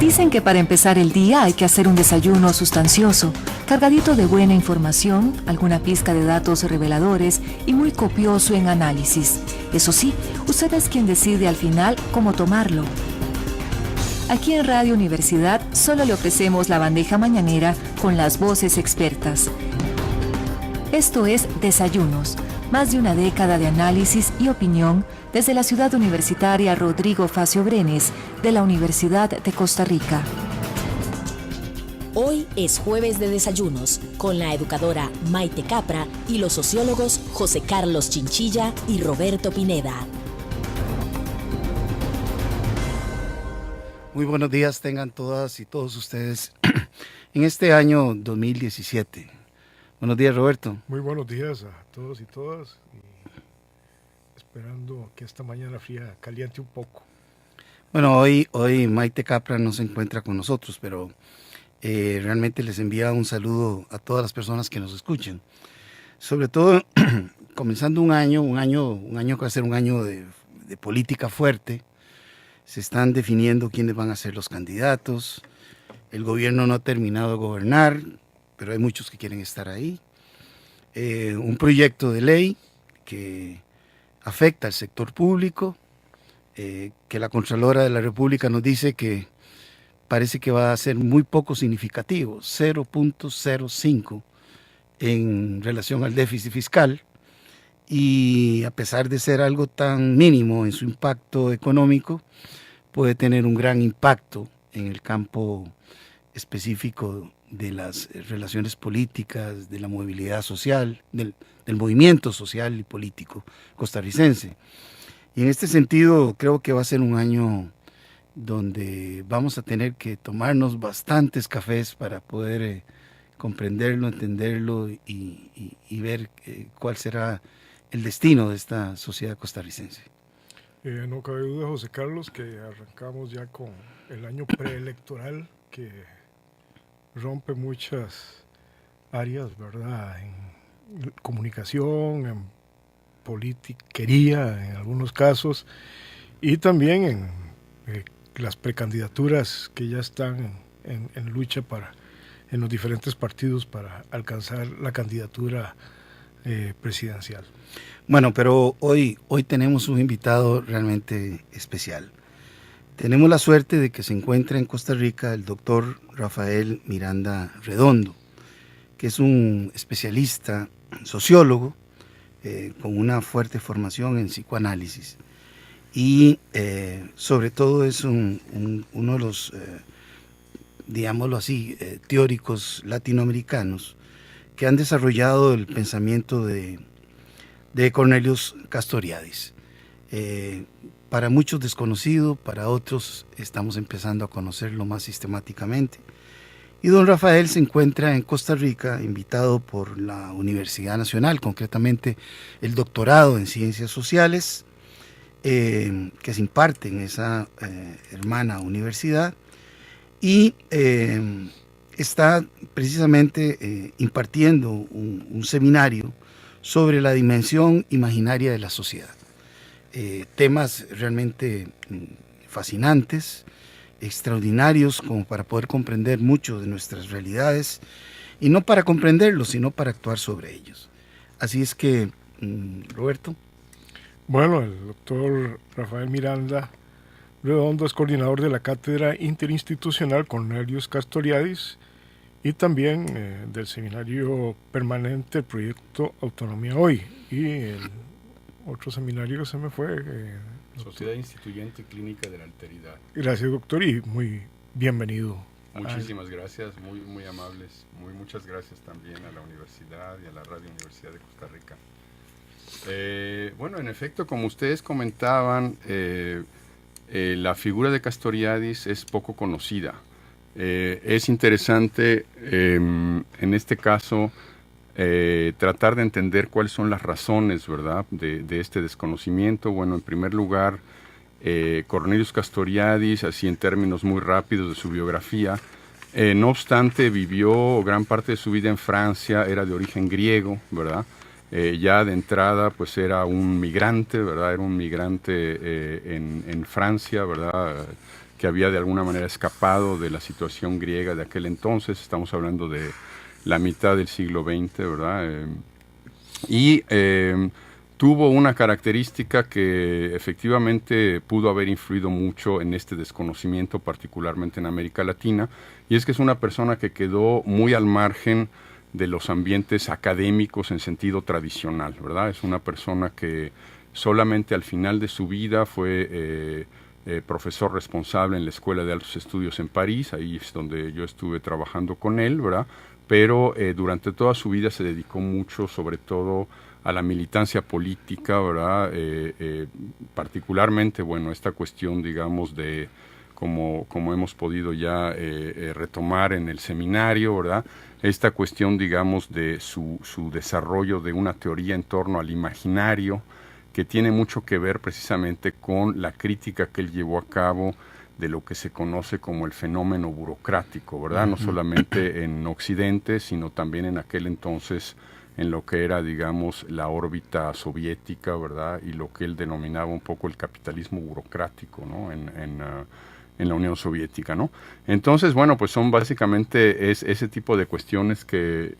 Dicen que para empezar el día hay que hacer un desayuno sustancioso, cargadito de buena información, alguna pizca de datos reveladores y muy copioso en análisis. Eso sí, usted es quien decide al final cómo tomarlo. Aquí en Radio Universidad solo le ofrecemos la bandeja mañanera con las voces expertas. Esto es Desayunos, más de una década de análisis y opinión desde la ciudad universitaria Rodrigo Facio Brenes de la Universidad de Costa Rica. Hoy es jueves de desayunos con la educadora Maite Capra y los sociólogos José Carlos Chinchilla y Roberto Pineda. Muy buenos días tengan todas y todos ustedes en este año 2017. Buenos días, Roberto. Muy buenos días a todos y todas. Esperando que esta mañana fría caliente un poco. Bueno, hoy Maite Capra no se encuentra con nosotros, pero realmente les envía un saludo a todas las personas que nos escuchan. Sobre todo, comenzando un año que va a ser un año de política fuerte. Se están definiendo quiénes van a ser los candidatos. El gobierno no ha terminado de gobernar, pero hay muchos que quieren estar ahí. Un proyecto de ley que afecta al sector público, que la Contralora de la República nos dice que parece que va a ser muy poco significativo, 0.05 en relación al déficit fiscal, y a pesar de ser algo tan mínimo en su impacto económico, puede tener un gran impacto en el campo específico de las relaciones políticas, de la movilidad social, del movimiento social y político costarricense. Y en este sentido creo que va a ser un año donde vamos a tener que tomarnos bastantes cafés para poder comprenderlo, entenderlo y ver cuál será el destino de esta sociedad costarricense. No cabe duda, José Carlos, que arrancamos ya con el año preelectoral que rompe muchas áreas, ¿verdad? En comunicación, en politiquería en algunos casos, y también en las precandidaturas que ya están en lucha en los diferentes partidos para alcanzar la candidatura presidencial. Bueno, pero hoy tenemos un invitado realmente especial. Tenemos la suerte de que se encuentra en Costa Rica el doctor Rafael Miranda Redondo, que es un especialista sociólogo con una fuerte formación en psicoanálisis y sobre todo es uno de los, digámoslo así, teóricos latinoamericanos que han desarrollado el pensamiento de Cornelius Castoriadis. Para muchos desconocido, para otros estamos empezando a conocerlo más sistemáticamente. Y don Rafael se encuentra en Costa Rica, invitado por la Universidad Nacional, concretamente el doctorado en Ciencias Sociales, que se imparte en esa hermana universidad, y está precisamente impartiendo un seminario sobre la dimensión imaginaria de la sociedad. Temas realmente fascinantes, extraordinarios como para poder comprender mucho de nuestras realidades y no para comprenderlos, sino para actuar sobre ellos. Así es que, Roberto. Bueno, el doctor Rafael Miranda Redondo es coordinador de la Cátedra Interinstitucional Cornelius Castoriadis y también del seminario permanente Proyecto Autonomía Hoy, y el otro seminario que se me fue Sociedad Instituyente Clínica de la Alteridad. Gracias, doctor, y muy bienvenido. Muchísimas gracias, muy amables. Muchas gracias también a la universidad y a la Radio Universidad de Costa Rica. Bueno, en efecto, como ustedes comentaban, la figura de Castoriadis es poco conocida. Es interesante, en este caso, tratar de entender cuáles son las razones, ¿verdad?, de este desconocimiento. Bueno, en primer lugar, Cornelius Castoriadis, así en términos muy rápidos de su biografía, no obstante vivió gran parte de su vida en Francia, era de origen griego, ¿verdad? Ya de entrada pues era un migrante, ¿verdad? Era un migrante en Francia, ¿verdad?, que había de alguna manera escapado de la situación griega de aquel entonces. Estamos hablando de la mitad del siglo XX, ¿verdad? Tuvo una característica que efectivamente pudo haber influido mucho en este desconocimiento, particularmente en América Latina, y es que es una persona que quedó muy al margen de los ambientes académicos en sentido tradicional, ¿verdad? Es una persona que solamente al final de su vida fue profesor responsable en la Escuela de Altos Estudios en París, ahí es donde yo estuve trabajando con él, ¿verdad? Pero durante toda su vida se dedicó mucho, sobre todo, a la militancia política, ¿verdad? Particularmente, bueno, esta cuestión, digamos, de como hemos podido ya retomar en el seminario, ¿verdad? Esta cuestión, digamos, de su desarrollo de una teoría en torno al imaginario, que tiene mucho que ver precisamente con la crítica que él llevó a cabo de lo que se conoce como el fenómeno burocrático, ¿verdad? No solamente en Occidente, sino también en aquel entonces en lo que era, digamos, la órbita soviética, ¿verdad? Y lo que él denominaba un poco el capitalismo burocrático, ¿no? En la Unión Soviética, ¿no? Entonces, bueno, pues son básicamente ese tipo de cuestiones que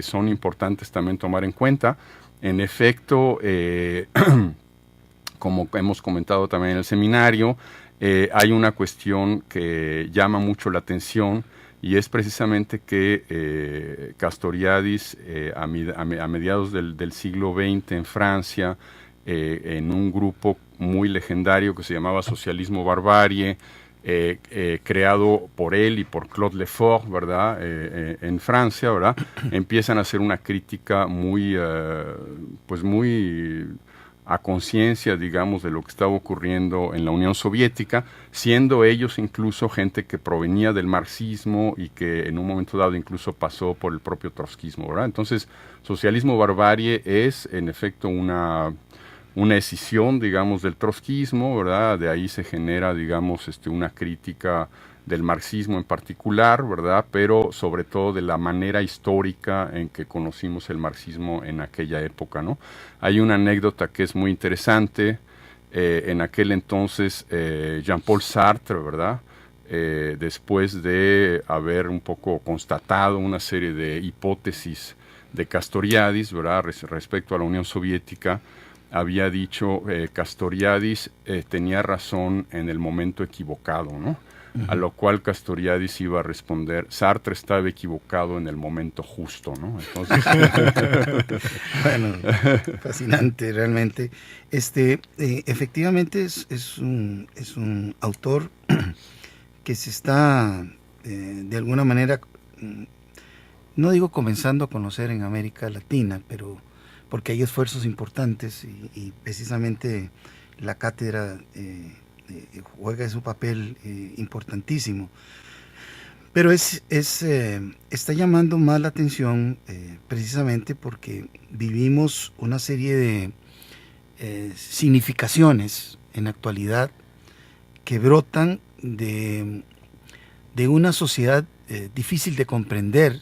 son importantes también tomar en cuenta. En efecto, como hemos comentado también en el seminario, hay una cuestión que llama mucho la atención, y es precisamente que Castoriadis, a mediados del siglo XX en Francia, en un grupo muy legendario que se llamaba Socialismo Barbarie, creado por él y por Claude Lefort, ¿verdad? En Francia, ¿verdad? Empiezan a hacer una crítica muy a conciencia, digamos, de lo que estaba ocurriendo en la Unión Soviética, siendo ellos incluso gente que provenía del marxismo y que en un momento dado incluso pasó por el propio trotskismo, ¿verdad? Entonces, Socialismo Barbarie es, en efecto, una escisión, digamos, del trotskismo, ¿verdad? De ahí se genera, digamos, una crítica del marxismo en particular, ¿verdad? Pero sobre todo de la manera histórica en que conocimos el marxismo en aquella época, ¿no? Hay una anécdota que es muy interesante. En aquel entonces, Jean-Paul Sartre, ¿verdad? Después de haber un poco constatado una serie de hipótesis de Castoriadis, ¿verdad? Respecto a la Unión Soviética, había dicho Castoriadis tenía razón en el momento equivocado, ¿no? A lo cual Castoriadis iba a responder, Sartre estaba equivocado en el momento justo, ¿no? Entonces, bueno, fascinante realmente. Efectivamente es un autor que se está de alguna manera, no digo comenzando a conocer en América Latina, pero porque hay esfuerzos importantes y precisamente la cátedra juega su papel importantísimo. Pero está llamando más la atención precisamente porque vivimos una serie de significaciones en la actualidad que brotan de una sociedad difícil de comprender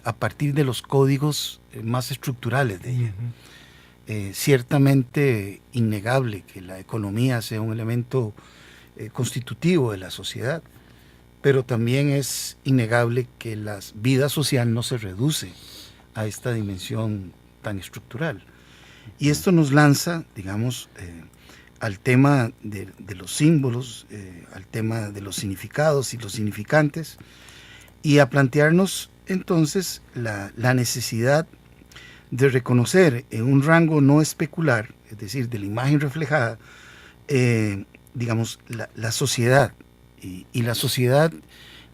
a partir de los códigos más estructurales de ella. Ciertamente innegable que la economía sea un elemento constitutivo de la sociedad, pero también es innegable que la vida social no se reduce a esta dimensión tan estructural. Y esto nos lanza, digamos, al tema de los símbolos, al tema de los significados y los significantes, y a plantearnos entonces la necesidad de reconocer en un rango no especular, es decir, de la imagen reflejada, digamos, la sociedad, y la sociedad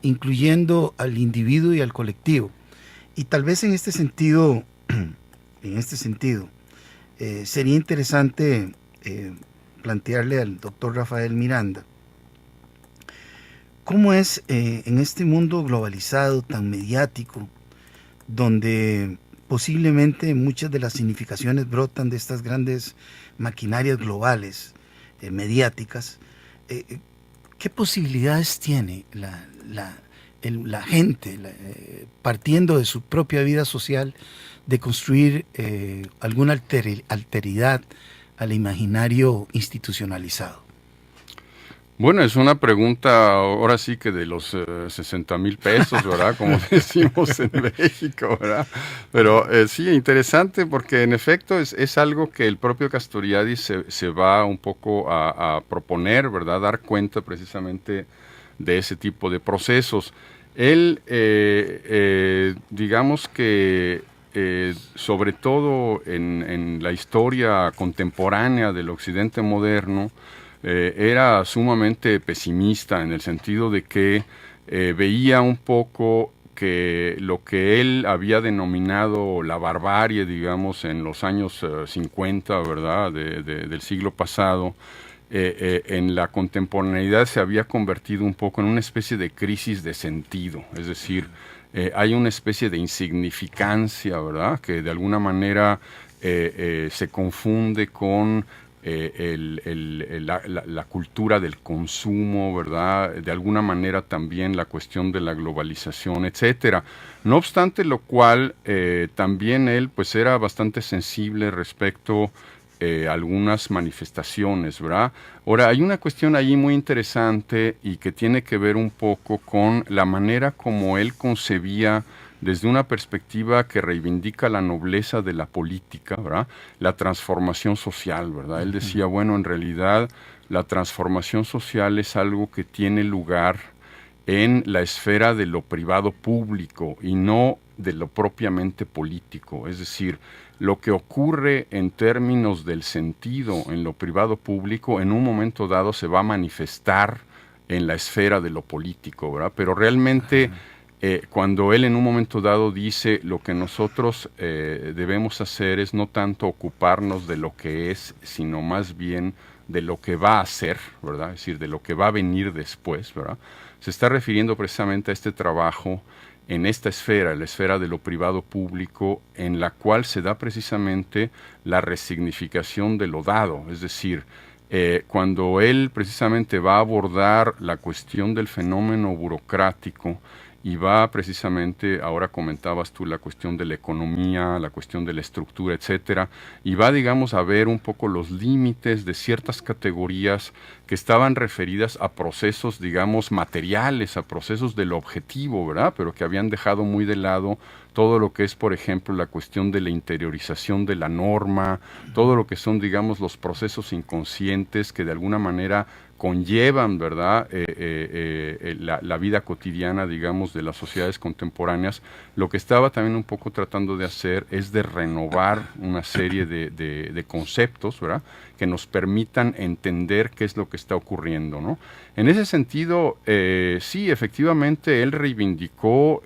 incluyendo al individuo y al colectivo. Y tal vez en este sentido, sería interesante plantearle al doctor Rafael Miranda, ¿cómo es en este mundo globalizado, tan mediático, donde posiblemente muchas de las significaciones brotan de estas grandes maquinarias globales, mediáticas, ¿qué posibilidades tiene la gente, partiendo de su propia vida social, de construir alguna alteridad al imaginario institucionalizado? Bueno, es una pregunta ahora sí que de los 60,000 pesos, ¿verdad? Como decimos en México, ¿verdad? Pero sí, interesante porque en efecto es algo que el propio Castoriadis se va un poco a proponer, ¿verdad? Dar cuenta precisamente de ese tipo de procesos. Él, digamos que sobre todo en la historia contemporánea del Occidente moderno, era sumamente pesimista en el sentido de que veía un poco que lo que él había denominado la barbarie, digamos, en los años 50, ¿verdad?, del siglo pasado, en la contemporaneidad se había convertido un poco en una especie de crisis de sentido, es decir, hay una especie de insignificancia, ¿verdad?, que de alguna manera se confunde con la cultura del consumo, ¿verdad? De alguna manera también la cuestión de la globalización, etcétera. No obstante lo cual, también él pues era bastante sensible respecto a algunas manifestaciones, ¿verdad? Ahora, hay una cuestión allí muy interesante y que tiene que ver un poco con la manera como él concebía desde una perspectiva que reivindica la nobleza de la política, ¿verdad?, la transformación social, ¿verdad? Él decía, bueno, en realidad la transformación social es algo que tiene lugar en la esfera de lo privado público y no de lo propiamente político. Es decir, lo que ocurre en términos del sentido en lo privado público en un momento dado se va a manifestar en la esfera de lo político, ¿verdad? Pero realmente cuando él en un momento dado dice lo que nosotros debemos hacer es no tanto ocuparnos de lo que es, sino más bien de lo que va a ser, ¿verdad? Es decir, de lo que va a venir después, ¿verdad? Se está refiriendo precisamente a este trabajo en esta esfera, la esfera de lo privado público, en la cual se da precisamente la resignificación de lo dado, es decir, cuando él precisamente va a abordar la cuestión del fenómeno burocrático y va precisamente, ahora comentabas tú la cuestión de la economía, la cuestión de la estructura, etcétera, y va, digamos, a ver un poco los límites de ciertas categorías que estaban referidas a procesos, digamos, materiales, a procesos del objetivo, ¿verdad?, pero que habían dejado muy de lado todo lo que es, por ejemplo, la cuestión de la interiorización de la norma, todo lo que son, digamos, los procesos inconscientes que de alguna manera conllevan, ¿verdad?, la vida cotidiana, digamos, de las sociedades contemporáneas. Lo que estaba también un poco tratando de hacer es de renovar una serie de conceptos, ¿verdad?, que nos permitan entender qué es lo que está ocurriendo, ¿no? En ese sentido, sí, efectivamente, él reivindicó,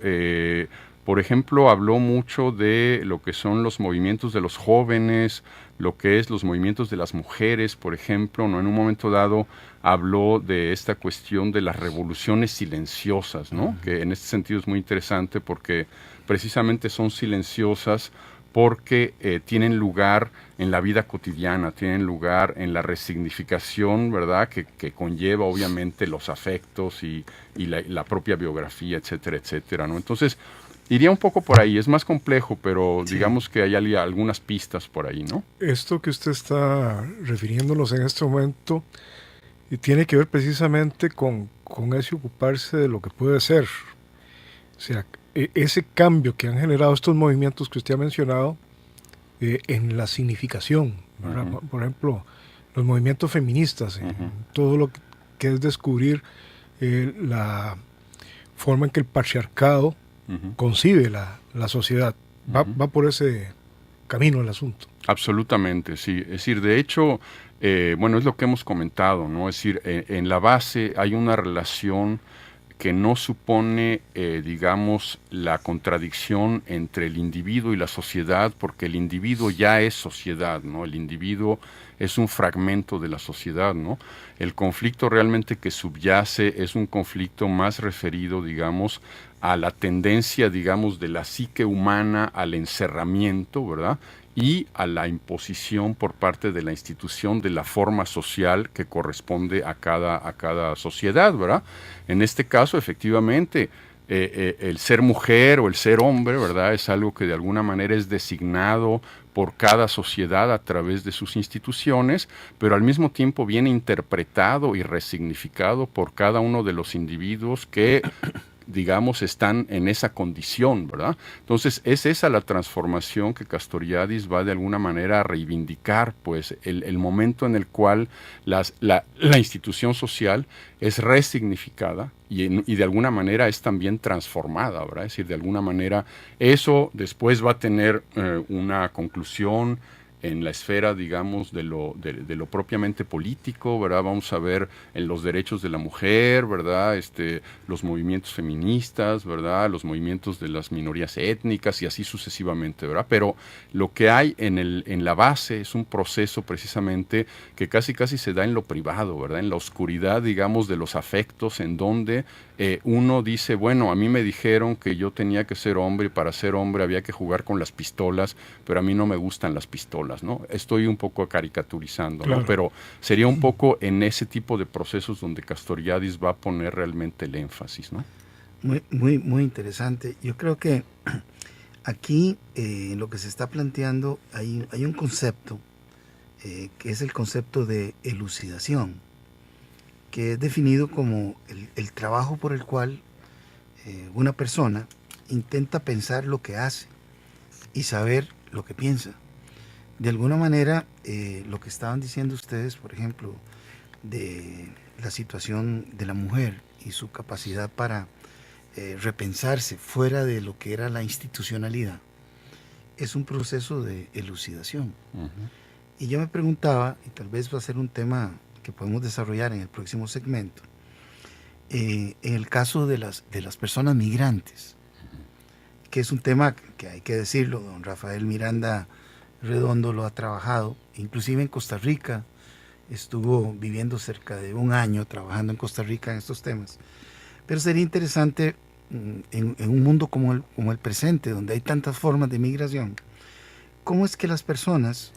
por ejemplo, habló mucho de lo que son los movimientos de los jóvenes, lo que es los movimientos de las mujeres, por ejemplo, ¿no? En un momento dado habló de esta cuestión de las revoluciones silenciosas, ¿no? Que en este sentido es muy interesante porque precisamente son silenciosas porque tienen lugar en la vida cotidiana, tienen lugar en la resignificación, ¿verdad?, que conlleva obviamente los afectos y la propia biografía, etcétera, etcétera, ¿no? Entonces, iría un poco por ahí, es más complejo, pero sí, digamos que hay algunas pistas por ahí, ¿no? Esto que usted está refiriéndonos en este momento tiene que ver precisamente con ese ocuparse de lo que puede ser. O sea, ese cambio que han generado estos movimientos que usted ha mencionado en la significación, ¿verdad? Por ejemplo, los movimientos feministas, todo lo que es descubrir la forma en que el patriarcado concibe la sociedad. Va por ese camino el asunto. Absolutamente, sí. Es decir, de hecho, bueno, es lo que hemos comentado, ¿no? Es decir, en la base hay una relación que no supone, digamos, la contradicción entre el individuo y la sociedad, porque el individuo ya es sociedad, ¿no? El individuo es un fragmento de la sociedad, ¿no? El conflicto realmente que subyace es un conflicto más referido, digamos, a la tendencia, digamos, de la psique humana al encerramiento, ¿verdad?, y a la imposición por parte de la institución de la forma social que corresponde a cada sociedad, ¿verdad? En este caso, efectivamente, el ser mujer o el ser hombre, ¿verdad?, es algo que de alguna manera es designado por cada sociedad a través de sus instituciones, pero al mismo tiempo viene interpretado y resignificado por cada uno de los individuos que digamos, están en esa condición, ¿verdad? Entonces, es esa la transformación que Castoriadis va de alguna manera a reivindicar, pues, el momento en el cual la institución social es resignificada y de alguna manera es también transformada, ¿verdad? Es decir, de alguna manera eso después va a tener una conclusión en la esfera, digamos, de lo propiamente político, ¿verdad? Vamos a ver en los derechos de la mujer, ¿verdad? Los movimientos feministas, ¿verdad? Los movimientos de las minorías étnicas y así sucesivamente, ¿verdad? Pero lo que hay en la base es un proceso precisamente que casi se da en lo privado, ¿verdad? En la oscuridad, digamos, de los afectos, en donde uno dice, bueno, a mí me dijeron que yo tenía que ser hombre y para ser hombre había que jugar con las pistolas, pero a mí no me gustan las pistolas, ¿no? Estoy un poco caricaturizando, claro, ¿no? Pero sería un poco en ese tipo de procesos donde Castoriadis va a poner realmente el énfasis, ¿no? Muy interesante. Yo creo que aquí lo que se está planteando, hay un concepto que es el concepto de elucidación, que es definido como el trabajo por el cual una persona intenta pensar lo que hace y saber lo que piensa. De alguna manera, lo que estaban diciendo ustedes, por ejemplo, de la situación de la mujer y su capacidad para repensarse fuera de lo que era la institucionalidad, es un proceso de elucidación. Uh-huh. Y yo me preguntaba, y tal vez va a ser un tema que podemos desarrollar en el próximo segmento, en el caso de las personas migrantes, que es un tema que hay que decirlo, don Rafael Miranda Redondo lo ha trabajado, inclusive en Costa Rica, estuvo viviendo cerca de un año trabajando en Costa Rica en estos temas. Pero sería interesante en un mundo como el presente, donde hay tantas formas de migración, cómo es que las personas,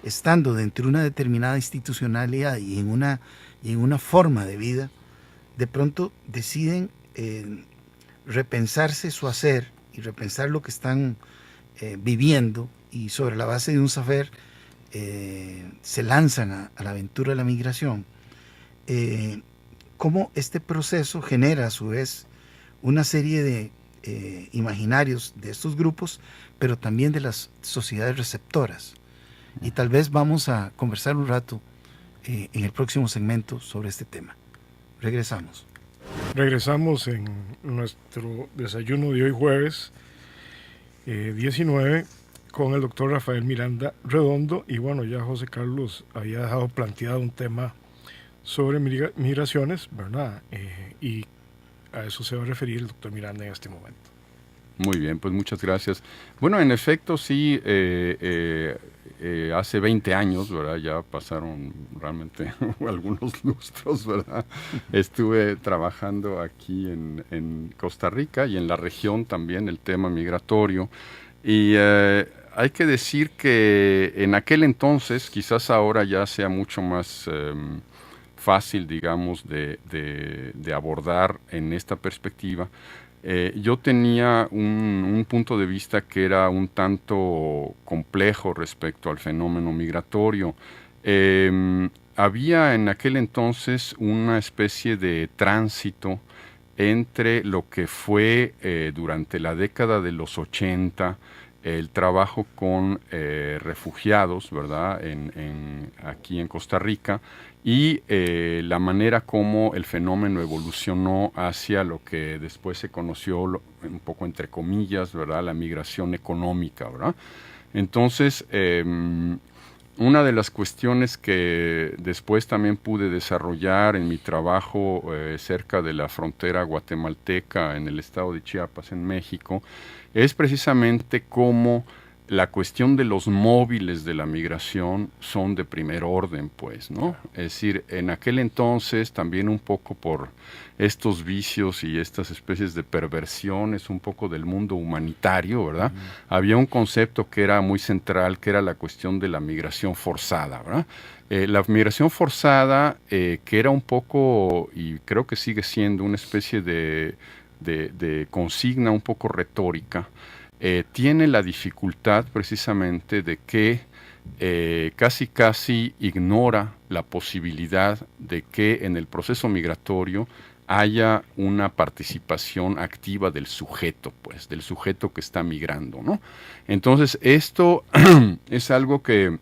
estando dentro de una determinada institucionalidad y en una forma de vida, de pronto deciden repensarse su hacer y repensar lo que están viviendo, y sobre la base de un saber se lanzan a la aventura de la migración. Cómo este proceso genera a su vez una serie de imaginarios de estos grupos, pero también de las sociedades receptoras. Y tal vez vamos a conversar un rato en el próximo segmento sobre este tema. Regresamos. Regresamos en nuestro desayuno de hoy jueves 19 con el doctor Rafael Miranda Redondo. Y bueno, ya José Carlos había dejado planteado un tema sobre migraciones, ¿verdad? Y a eso se va a referir el doctor Miranda en este momento. Muy bien, pues muchas gracias. Bueno, en efecto, sí, hace 20 años, ¿verdad? Ya pasaron realmente algunos lustros, ¿verdad? Estuve trabajando aquí en Costa Rica y en la región también el tema migratorio. Y hay que decir que en aquel entonces, quizás ahora ya sea mucho más fácil, digamos, de abordar en esta perspectiva. Yo tenía un punto de vista que era un tanto complejo respecto al fenómeno migratorio. Había en aquel entonces una especie de tránsito entre lo que fue durante la década de los 80 el trabajo con refugiados, ¿verdad? Aquí en Costa Rica, y la manera como el fenómeno evolucionó hacia lo que después se conoció, un poco entre comillas, ¿verdad? La migración económica, ¿verdad? Entonces, una de las cuestiones que después también pude desarrollar en mi trabajo cerca de la frontera guatemalteca en el estado de Chiapas, en México, es precisamente cómo la cuestión de los móviles de la migración son de primer orden, pues, ¿no? Es decir, en aquel entonces, también un poco por estos vicios y estas especies de perversiones, un poco del mundo humanitario, ¿verdad? Había un concepto que era muy central, que era la cuestión de la migración forzada, ¿verdad? La migración forzada, que era un poco, y creo que sigue siendo una especie de consigna un poco retórica, tiene la dificultad precisamente de que casi ignora la posibilidad de que en el proceso migratorio haya una participación activa del sujeto, pues, del sujeto que está migrando, ¿no? Entonces, esto es algo que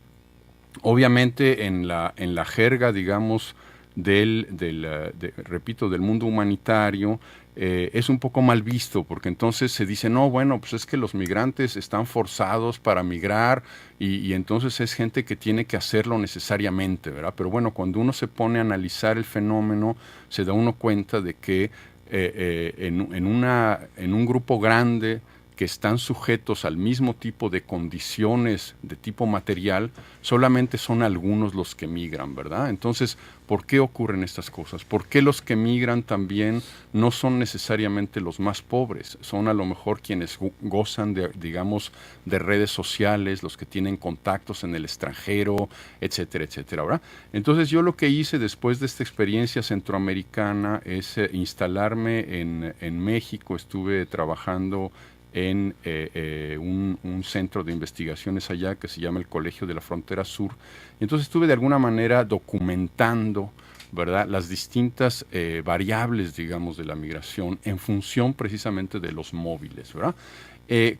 obviamente en la jerga, digamos, repito, del mundo humanitario, es un poco mal visto, porque entonces se dice, no, bueno, pues es que los migrantes están forzados para migrar y entonces es gente que tiene que hacerlo necesariamente, ¿verdad? Pero bueno, cuando uno se pone a analizar el fenómeno, se da uno cuenta de que en un grupo grande que están sujetos al mismo tipo de condiciones de tipo material, solamente son algunos los que migran, ¿verdad? Entonces, ¿por qué ocurren estas cosas? ¿Por qué los que migran también no son necesariamente los más pobres? Son a lo mejor quienes gozan de, digamos, de redes sociales, los que tienen contactos en el extranjero, etcétera, etcétera, ¿verdad? Entonces, yo lo que hice después de esta experiencia centroamericana es instalarme en México. Estuve trabajando en un centro de investigaciones allá que se llama el Colegio de la Frontera Sur. Entonces estuve de alguna manera documentando, ¿verdad?, las distintas variables, digamos, de la migración en función precisamente de los móviles, ¿verdad?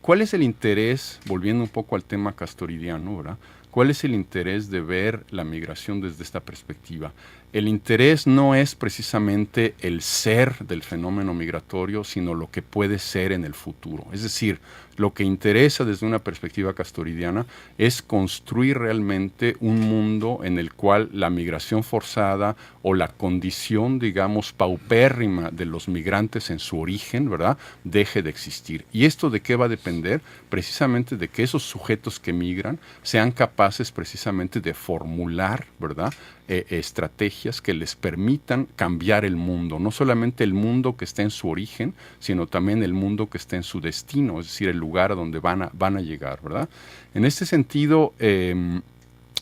¿Cuál es el interés, volviendo un poco al tema castoridiano, ¿verdad? ¿Cuál es el interés de ver la migración desde esta perspectiva? El interés no es precisamente el ser del fenómeno migratorio, sino lo que puede ser en el futuro. Es decir, lo que interesa desde una perspectiva castoridiana es construir realmente un mundo en el cual la migración forzada o la condición, digamos, paupérrima de los migrantes en su origen, ¿verdad?, deje de existir. ¿Y esto de qué va a depender? Precisamente de que esos sujetos que migran sean capaces precisamente de formular, ¿verdad?, estrategias que les permitan cambiar el mundo, no solamente el mundo que está en su origen, sino también el mundo que está en su destino, es decir, el lugar a donde van a llegar, ¿verdad? En este sentido,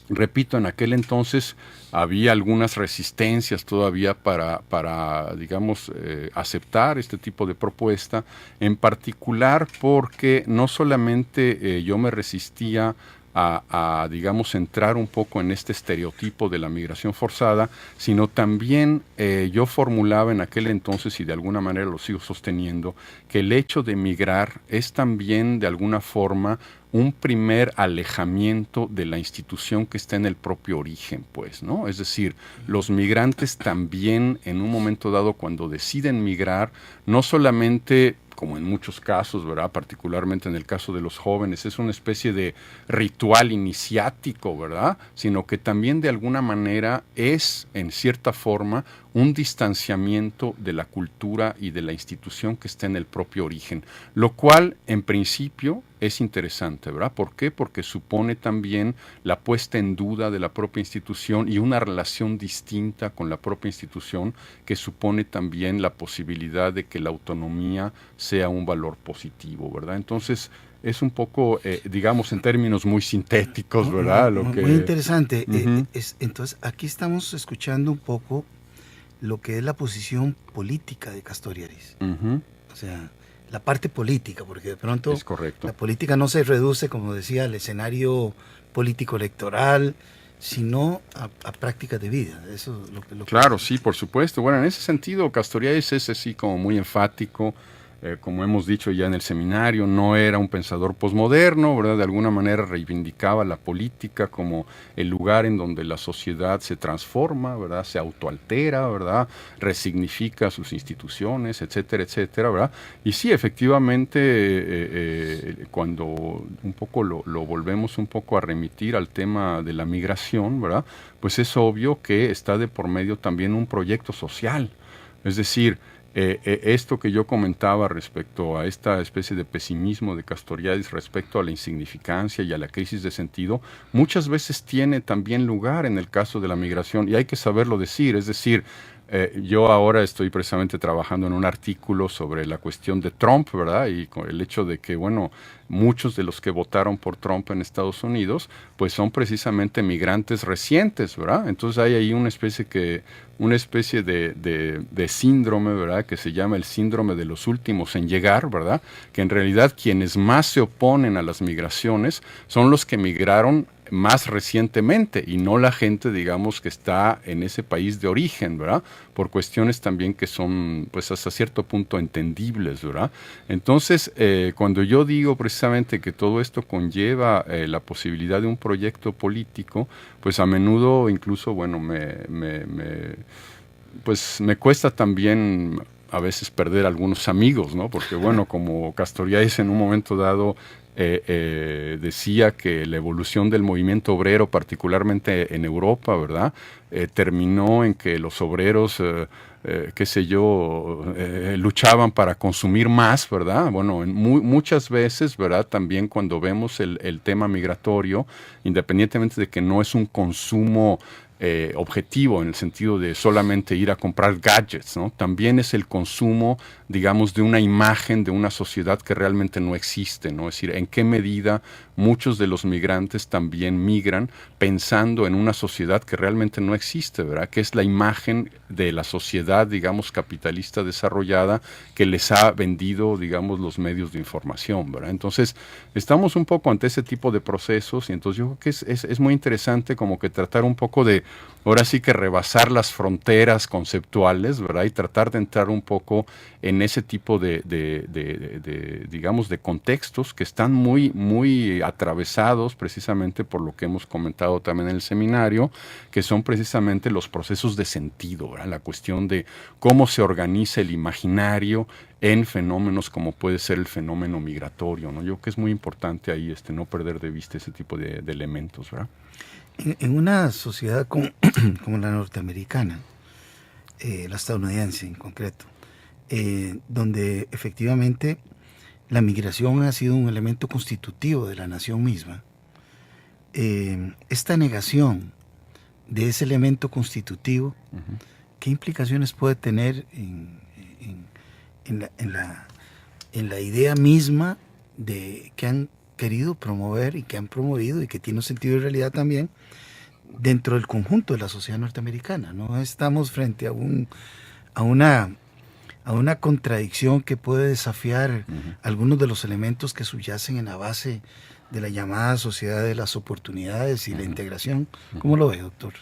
repito, en aquel entonces había algunas resistencias todavía para digamos, aceptar este tipo de propuesta, en particular porque no solamente yo me resistía a, digamos, entrar un poco en este estereotipo de la migración forzada, sino también yo formulaba en aquel entonces, y de alguna manera lo sigo sosteniendo, que el hecho de migrar es también de alguna forma un primer alejamiento de la institución que está en el propio origen, pues, ¿no? Es decir, los migrantes también en un momento dado, cuando deciden migrar, no solamente, como en muchos casos, ¿verdad?, particularmente en el caso de los jóvenes, es una especie de ritual iniciático, ¿verdad?, sino que también de alguna manera es, en cierta forma, un distanciamiento de la cultura y de la institución que está en el propio origen, lo cual, en principio, es interesante, ¿verdad? ¿Por qué? Porque supone también la puesta en duda de la propia institución y una relación distinta con la propia institución, que supone también la posibilidad de que la autonomía sea un valor positivo, ¿verdad? Entonces, es un poco, digamos, en términos muy sintéticos, ¿verdad? Muy interesante. Entonces, aquí estamos escuchando un poco lo que es la posición política de Castoriadis. O sea, la parte política, porque de pronto es correcto. La política no se reduce, como decía, al escenario político electoral, sino a prácticas de vida. Eso es lo claro, sí, por supuesto. Bueno, en ese sentido, Castoriadis es así como muy enfático. Como hemos dicho ya en el seminario, no era un pensador posmoderno, ¿verdad? De alguna manera reivindicaba la política como el lugar en donde la sociedad se transforma, ¿verdad? Se autoaltera, ¿verdad? Resignifica sus instituciones, etcétera, etcétera, ¿verdad? Y sí, efectivamente, cuando un poco lo volvemos un poco a remitir al tema de la migración, ¿verdad?, pues es obvio que está de por medio también un proyecto social. Es decir, esto que yo comentaba respecto a esta especie de pesimismo de Castoriadis respecto a la insignificancia y a la crisis de sentido, muchas veces tiene también lugar en el caso de la migración, y hay que saberlo decir. Es decir, yo ahora estoy precisamente trabajando en un artículo sobre la cuestión de Trump, ¿verdad? Y con el hecho de que, bueno, muchos de los que votaron por Trump en Estados Unidos, pues son precisamente migrantes recientes, ¿verdad? Entonces hay ahí una especie de síndrome, ¿verdad? Que se llama el síndrome de los últimos en llegar, ¿verdad? Que en realidad quienes más se oponen a las migraciones son los que migraron más recientemente y no la gente, digamos, que está en ese país de origen, ¿verdad? Por cuestiones también que son, pues, hasta cierto punto entendibles, ¿verdad? Entonces, cuando yo digo precisamente que todo esto conlleva la posibilidad de un proyecto político, pues a menudo incluso, bueno, pues me cuesta también a veces perder algunos amigos, ¿no? Porque, bueno, como Castoriadis en un momento dado decía que la evolución del movimiento obrero, particularmente en Europa, ¿verdad? Terminó en que los obreros, qué sé yo, luchaban para consumir más, ¿verdad? Bueno, muchas veces, ¿verdad? También cuando vemos el tema migratorio, independientemente de que no es un consumo objetivo en el sentido de solamente ir a comprar gadgets, ¿no? También es el consumo, digamos, de una imagen de una sociedad que realmente no existe, ¿no? Es decir, en qué medida muchos de los migrantes también migran pensando en una sociedad que realmente no existe, ¿verdad? Que es la imagen de la sociedad, digamos, capitalista desarrollada que les ha vendido, digamos, los medios de información, ¿verdad? Entonces, estamos un poco ante ese tipo de procesos y entonces yo creo que es muy interesante como que tratar un poco de, ahora sí que rebasar las fronteras conceptuales, ¿verdad? Y tratar de entrar un poco en ese tipo de digamos, de contextos que están muy, muy atravesados precisamente por lo que hemos comentado también en el seminario, que son precisamente los procesos de sentido, ¿verdad? La cuestión de cómo se organiza el imaginario en fenómenos como puede ser el fenómeno migratorio, ¿no? Yo creo que es muy importante ahí no perder de vista ese tipo de elementos, ¿verdad? En una sociedad como la norteamericana, la estadounidense en concreto, donde efectivamente la migración ha sido un elemento constitutivo de la nación misma, esta negación de ese elemento constitutivo, ¿qué implicaciones puede tener en la idea misma de que han querido promover y que han promovido y que tiene un sentido de realidad también dentro del conjunto de la sociedad norteamericana? No estamos frente a una contradicción que puede desafiar algunos de los elementos que subyacen en la base de la llamada sociedad de las oportunidades y la integración. ¿Cómo lo ve, doctor?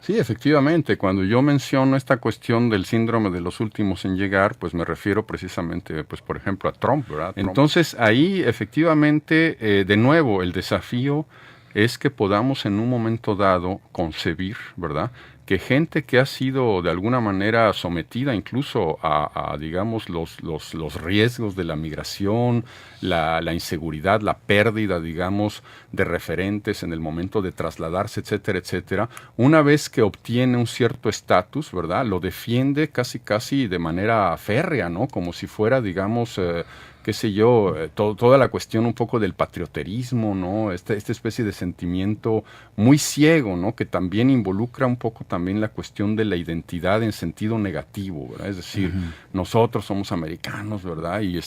Sí, efectivamente, cuando yo menciono esta cuestión del síndrome de los últimos en llegar, pues me refiero precisamente, pues por ejemplo, a Trump, ¿verdad? Entonces ahí efectivamente, de nuevo, el desafío es que podamos en un momento dado concebir, ¿verdad?, que gente que ha sido de alguna manera sometida incluso a digamos, los riesgos de la migración, la inseguridad, la pérdida, digamos, de referentes en el momento de trasladarse, etcétera, etcétera, una vez que obtiene un cierto estatus, ¿verdad?, lo defiende casi de manera férrea, ¿no?, como si fuera, digamos, qué sé yo, toda la cuestión un poco del patrioterismo, ¿no? Esta especie de sentimiento muy ciego, ¿no? Que también involucra un poco también la cuestión de la identidad en sentido negativo, ¿verdad? Es decir, nosotros somos americanos, ¿verdad? Y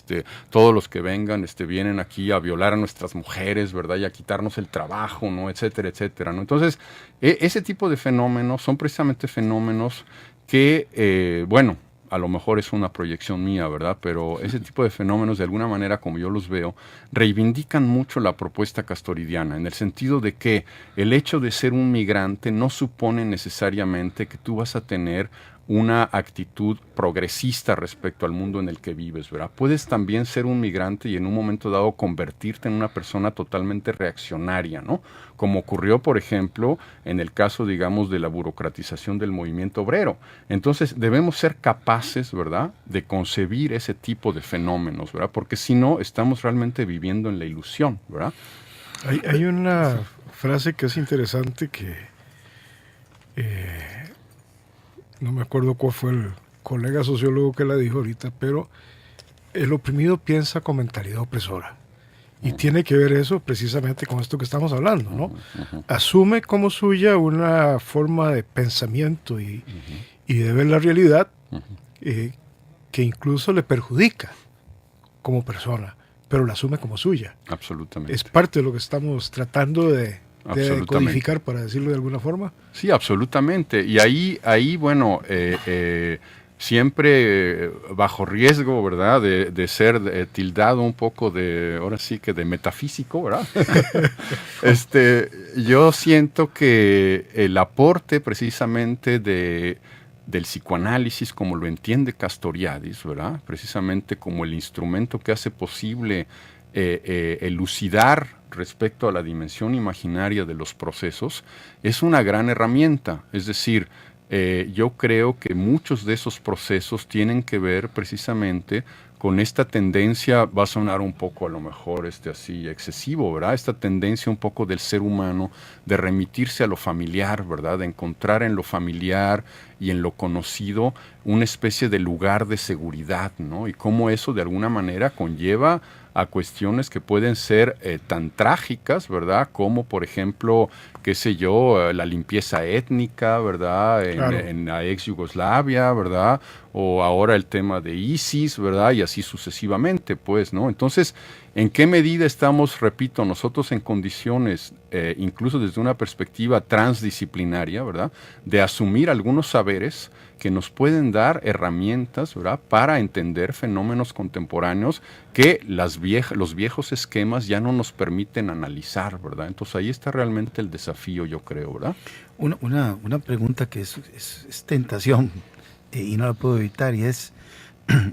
todos los que vengan vienen aquí a violar a nuestras mujeres, ¿verdad? Y a quitarnos el trabajo, ¿no? Etcétera, etcétera, ¿no? Entonces, ese tipo de fenómenos son precisamente fenómenos que, bueno, a lo mejor es una proyección mía, ¿verdad? Pero ese tipo de fenómenos, de alguna manera, como yo los veo, reivindican mucho la propuesta castoridiana, en el sentido de que el hecho de ser un migrante no supone necesariamente que tú vas a tener una actitud progresista respecto al mundo en el que vives, ¿verdad? Puedes también ser un migrante y en un momento dado convertirte en una persona totalmente reaccionaria, ¿no? Como ocurrió, por ejemplo, en el caso, digamos, de la burocratización del movimiento obrero. Entonces, debemos ser capaces, ¿verdad?, de concebir ese tipo de fenómenos, ¿verdad? Porque si no, estamos realmente viviendo en la ilusión, ¿verdad? Hay una frase que es interesante que no me acuerdo cuál fue el colega sociólogo que la dijo ahorita, pero el oprimido piensa con mentalidad opresora. Y tiene que ver eso precisamente con esto que estamos hablando, ¿no? Asume como suya una forma de pensamiento y y de ver la realidad que incluso le perjudica como persona, pero la asume como suya. Absolutamente. Es parte de lo que estamos tratando de codificar, para decirlo de alguna forma. Sí, absolutamente. Y ahí bueno, siempre bajo riesgo, ¿verdad?, de ser tildado un poco ahora sí que de metafísico, ¿verdad? Yo siento que el aporte precisamente del psicoanálisis, como lo entiende Castoriadis, ¿verdad?, precisamente como el instrumento que hace posible elucidar respecto a la dimensión imaginaria de los procesos, es una gran herramienta. Es decir, yo creo que muchos de esos procesos tienen que ver precisamente con esta tendencia, va a sonar un poco a lo mejor así excesivo, ¿verdad? Esta tendencia un poco del ser humano de remitirse a lo familiar, ¿verdad? De encontrar en lo familiar y en lo conocido una especie de lugar de seguridad, ¿no? Y cómo eso de alguna manera conlleva a cuestiones que pueden ser tan trágicas, ¿verdad? Como, por ejemplo, qué sé yo, la limpieza étnica, ¿verdad? En la ex Yugoslavia, ¿verdad? O ahora el tema de ISIS, ¿verdad? Y así sucesivamente, pues, ¿no? Entonces, ¿en qué medida estamos, repito, nosotros en condiciones, incluso desde una perspectiva transdisciplinaria, ¿verdad?, de asumir algunos saberes que nos pueden dar herramientas, ¿verdad?, para entender fenómenos contemporáneos que los viejos esquemas ya no nos permiten analizar, ¿verdad? Entonces ahí está realmente el desafío, yo creo, ¿verdad? Una pregunta que es tentación y no la puedo evitar, y es,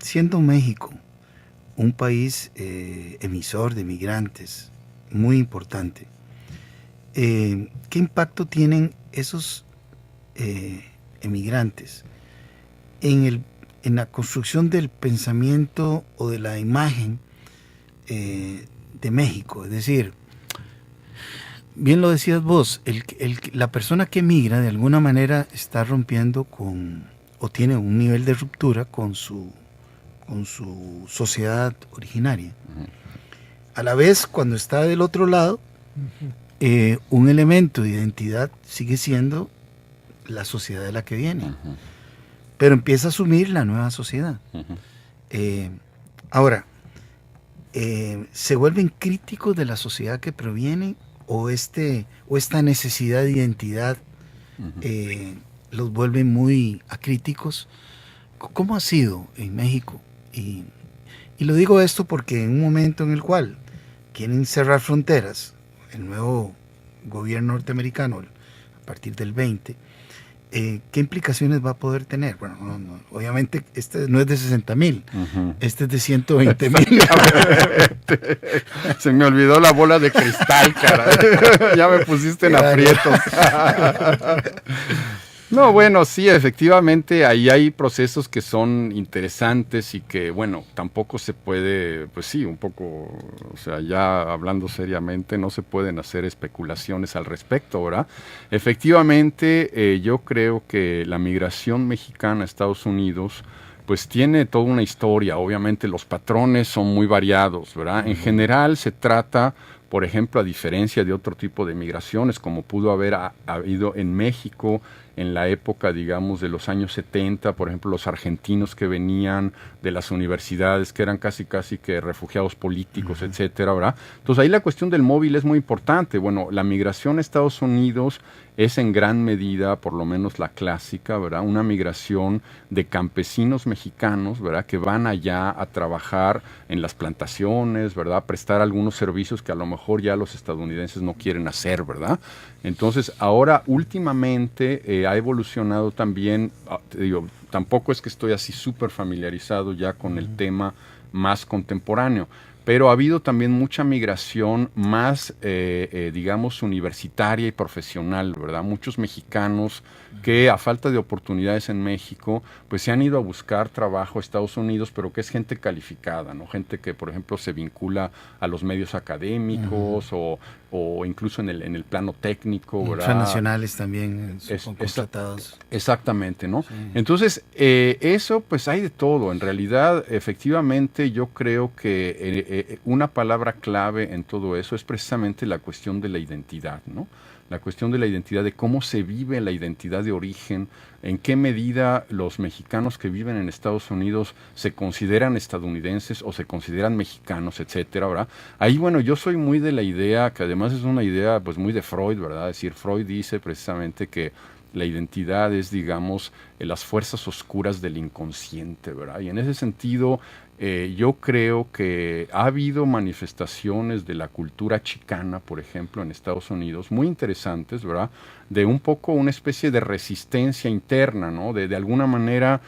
siendo México un país emisor de migrantes muy importante, ¿qué impacto tienen esos emigrantes en la construcción del pensamiento o de la imagen de México? Es decir, bien lo decías vos, la persona que emigra de alguna manera está rompiendo o tiene un nivel de ruptura con su sociedad originaria. A la vez, cuando está del otro lado, un elemento de identidad sigue siendo la sociedad de la que viene, pero empieza a asumir la nueva sociedad. Ahora, ¿se vuelven críticos de la sociedad que provienen o esta necesidad de identidad los vuelve muy acríticos? ¿Cómo ha sido en México? Y lo digo esto porque en un momento en el cual quieren cerrar fronteras, el nuevo gobierno norteamericano a partir del 20, ¿qué implicaciones va a poder tener? Bueno, obviamente este no es de 60,000, este es de 120,000. Se me olvidó la bola de cristal, cara. Ya me pusiste en aprietos. No, bueno, sí, efectivamente, ahí hay procesos que son interesantes y que, bueno, tampoco se puede, pues sí, un poco, o sea, ya hablando seriamente, no se pueden hacer especulaciones al respecto, ¿verdad? Efectivamente, yo creo que la migración mexicana a Estados Unidos, pues tiene toda una historia. Obviamente los patrones son muy variados, ¿verdad? En general se trata, por ejemplo, a diferencia de otro tipo de migraciones, como pudo haber habido en México en la época, digamos, de los años 70, por ejemplo, los argentinos que venían de las universidades, que eran casi que refugiados políticos, etcétera, ¿verdad? Entonces ahí la cuestión del móvil es muy importante. Bueno, la migración a Estados Unidos es en gran medida, por lo menos la clásica, ¿verdad?, una migración de campesinos mexicanos, ¿verdad?, que van allá a trabajar en las plantaciones, ¿verdad?, a prestar algunos servicios que a lo mejor ya los estadounidenses no quieren hacer, ¿verdad? Entonces, ahora últimamente ha evolucionado también, te digo, tampoco es que estoy así súper familiarizado ya con el tema más contemporáneo, pero ha habido también mucha migración más, digamos, universitaria y profesional, ¿verdad? Muchos mexicanos que a falta de oportunidades en México, pues se han ido a buscar trabajo a Estados Unidos, pero que es gente calificada, ¿no? Gente que, por ejemplo, se vincula a los medios académicos o incluso en el plano técnico, ¿verdad? Transnacionales también son contratados. Exactamente, ¿no? Sí. Entonces, eso pues hay de todo. En realidad, efectivamente, yo creo que una palabra clave en todo eso es precisamente la cuestión de la identidad, ¿no? la cuestión de la identidad, de cómo se vive la identidad de origen, en qué medida los mexicanos que viven en Estados Unidos se consideran estadounidenses o se consideran mexicanos, etcétera, ¿verdad? Ahí, bueno, yo soy muy de la idea, que además es una idea pues muy de Freud, ¿verdad? Es decir, Freud dice precisamente que la identidad es, digamos, las fuerzas oscuras del inconsciente, ¿verdad? Y en ese sentido, yo creo que ha habido manifestaciones de la cultura chicana, por ejemplo, en Estados Unidos, muy interesantes, ¿verdad? De un poco una especie de resistencia interna, ¿no? De alguna manera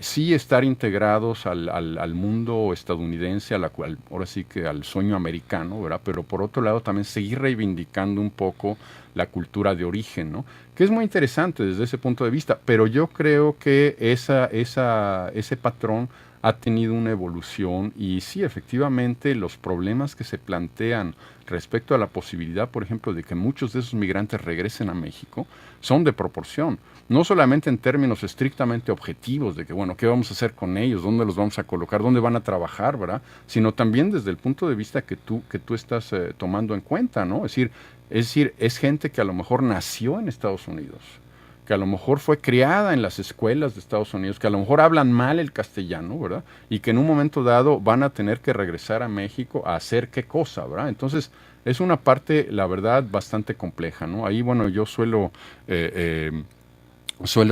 sí estar integrados al mundo estadounidense, ahora sí que al sueño americano, ¿verdad? Pero por otro lado también seguir reivindicando un poco la cultura de origen, ¿no? Que es muy interesante desde ese punto de vista, pero yo creo que ese patrón ha tenido una evolución y sí, efectivamente, los problemas que se plantean respecto a la posibilidad, por ejemplo, de que muchos de esos migrantes regresen a México, son de proporción. No solamente en términos estrictamente objetivos, de que, bueno, ¿qué vamos a hacer con ellos? ¿Dónde los vamos a colocar? ¿Dónde van a trabajar? ¿Verdad? Sino también desde el punto de vista que tú estás tomando en cuenta, ¿no? Es decir, es gente que a lo mejor nació en Estados Unidos, que a lo mejor fue criada en las escuelas de Estados Unidos, que a lo mejor hablan mal el castellano, ¿verdad? Y que en un momento dado van a tener que regresar a México a hacer qué cosa, ¿verdad? Entonces, es una parte, la verdad, bastante compleja, ¿no? Ahí, bueno, yo suelo